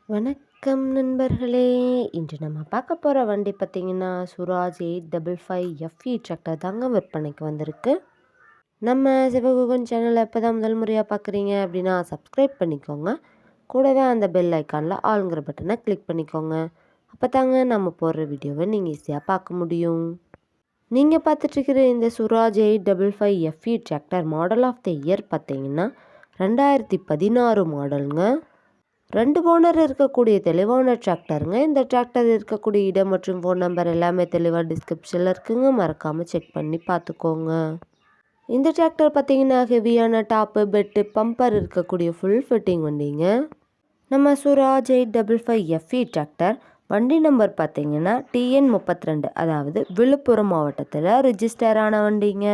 வணக்கம் நண்பர்களே! இன்று நம்ம பார்க்க போற வண்டி பார்த்தீங்கன்னா, சுராஜ் 855 எஃப்இ டிராக்டர் தாங்க விற்பனைக்கு வந்திருக்கு. நம்ம சிவகுகன் சேனலை இப்போ தான் முதல் முறையாக பார்க்குறீங்க அப்படின்னா சப்ஸ்கிரைப் பண்ணிக்கோங்க. கூடவே அந்த பெல் ஐக்கானில் ஆளுங்கிற பட்டனை கிளிக் பண்ணிக்கோங்க. அப்போ தாங்க நம்ம போடுற வீடியோவை நீங்கள் ஈஸியாக பார்க்க முடியும். நீங்கள் பார்த்துட்ருக்கிற இந்த Swaraj 855 FE tractor model of the year பார்த்தீங்கன்னா 2016 மாடலுங்க. 2 ஓனர் இருக்கக்கூடிய தெளிவான டிராக்டருங்க. இந்த டிராக்டர் இருக்கக்கூடிய இடம் மற்றும் ஃபோன் நம்பர் எல்லாமே தெளிவாக டிஸ்கிரிப்ஷனில் இருக்குங்க. மறக்காமல் செக் பண்ணி பார்த்துக்கோங்க. இந்த டிராக்டர் பார்த்தீங்கன்னா ஹெவியான டாப்பு, பெட்டு, பம்பர் இருக்கக்கூடிய ஃபுல் ஃபிட்டிங் வண்டிங்க. நம்ம சுராஜ் 855 எஃப்இ டிராக்டர் வண்டி நம்பர் பார்த்தீங்கன்னா TN 32, அதாவது விழுப்புரம் மாவட்டத்தில் ரிஜிஸ்டர் ஆன வண்டிங்க.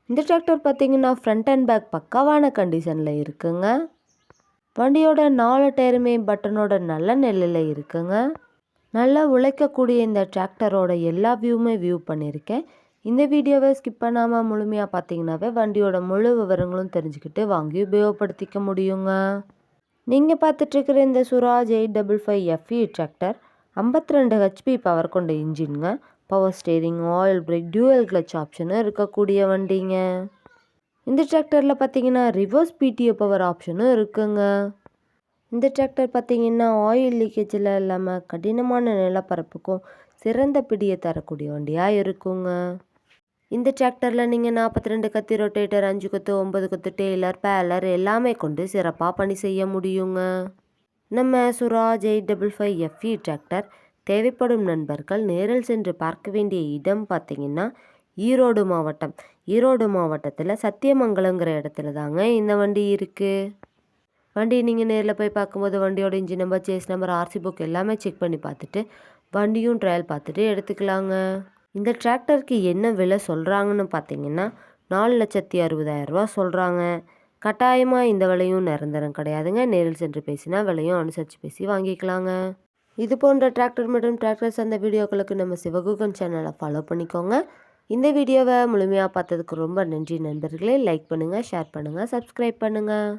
இந்த டிராக்டர் பார்த்தீங்கன்னா ஃப்ரண்ட் அண்ட் பேக் பக்காவான கண்டிஷனில் இருக்குங்க. வண்டியோட 4 டயருமே பட்டனோட நல்ல நிலையில் இருக்குங்க. நல்லா உழைக்கக்கூடிய இந்த டிராக்டரோட எல்லா வியூவுமே வியூ பண்ணியிருக்கேன். இந்த வீடியோவை ஸ்கிப் பண்ணாமல் முழுமையாக பார்த்தீங்கன்னாவே வண்டியோட முழு விவரங்களும் தெரிஞ்சுக்கிட்டு வாங்கி உபயோகப்படுத்திக்க முடியுங்க. நீங்கள் பார்த்துட்ருக்கிற இந்த Swaraj 855 FE tractor 52 HP power கொண்ட இன்ஜின்ங்க. Power steering, oil brake, dual clutch ஆப்ஷனும் இருக்கக்கூடிய வண்டிங்க. இந்த டிராக்டரில் பார்த்தீங்கன்னா ரிவர்ஸ் பிடிஓ பவர் ஆப்ஷனும் இருக்குங்க. இந்த டிராக்டர் பார்த்தீங்கன்னா ஆயில் லீக்கேஜில் இல்லாமல் கடினமான நிலப்பரப்புக்கும் சிறந்த பிடியை தரக்கூடிய வண்டியாக இருக்குங்க. இந்த டிராக்டரில் நீங்கள் 42 கத்தி ரொட்டேட்டர், 5 கொத்து, 9 கொத்து டெய்லர், பேலர் எல்லாமே கொண்டு சிறப்பாக பணி செய்ய முடியுங்க. நம்ம சுராஜ் 855 எஃப்இ டிராக்டர் தேவைப்படும் நண்பர்கள் நேரில் சென்று பார்க்க வேண்டிய இடம் பார்த்தீங்கன்னா ஈரோடு மாவட்டம். ஈரோடு மாவட்டத்தில் சத்தியமங்கலங்கிற இடத்துல தாங்க இந்த வண்டி இருக்குது. வண்டியை நீங்கள் நேரில் போய் பார்க்கும்போது வண்டியோட engine number, chassis number, RC book எல்லாமே செக் பண்ணி பார்த்துட்டு வண்டியும் ட்ரையல் பார்த்துட்டு எடுத்துக்கலாங்க. இந்த டிராக்டருக்கு என்ன விலை சொல்கிறாங்கன்னு பார்த்தீங்கன்னா 4,60,000 சொல்கிறாங்க. கட்டாயமாக இந்த விலையும் நிரந்தரம் கிடையாதுங்க. நேரில் சென்று பேசினா விலையும் அனுசரித்து பேசி வாங்கிக்கலாங்க. இது போன்ற டிராக்டர் மற்றும் டிராக்டர் சார்ந்த வீடியோக்களுக்கு நம்ம சிவகுகன் சேனலை ஃபாலோ பண்ணிக்கோங்க. இந்த வீடியோவை முழுமையாக பார்த்ததுக்கு ரொம்ப நன்றி நண்பர்களே. லைக் பண்ணுங்கள், ஷேர் பண்ணுங்கள், சப்ஸ்கிரைப் பண்ணுங்கள்.